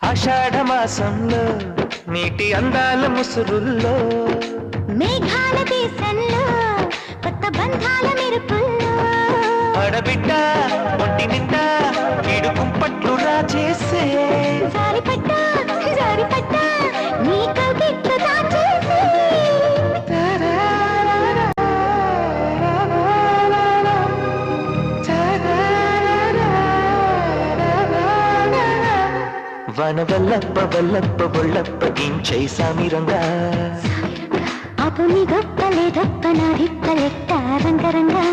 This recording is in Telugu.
ఆషాఢ మాసంలో నీటి అందాల ముసురుల్లో మేఘాల దేశంలో కొత్త బంధాల మెరుపుల్లో ఆడబిడ్డ ఒంటి నిండా వీడు కుంపట్లు రాజేసే జారిపడ్డా జారిపడ్డా నీ కవిట్లు దాచేసే వన వల్లప్ప వల్లప్ప బొళ్ళప్ప గించై సామిరంగా అపు నీ గొప్పలే గొప్ప నా రిప్పలెట్ట రంగరంగా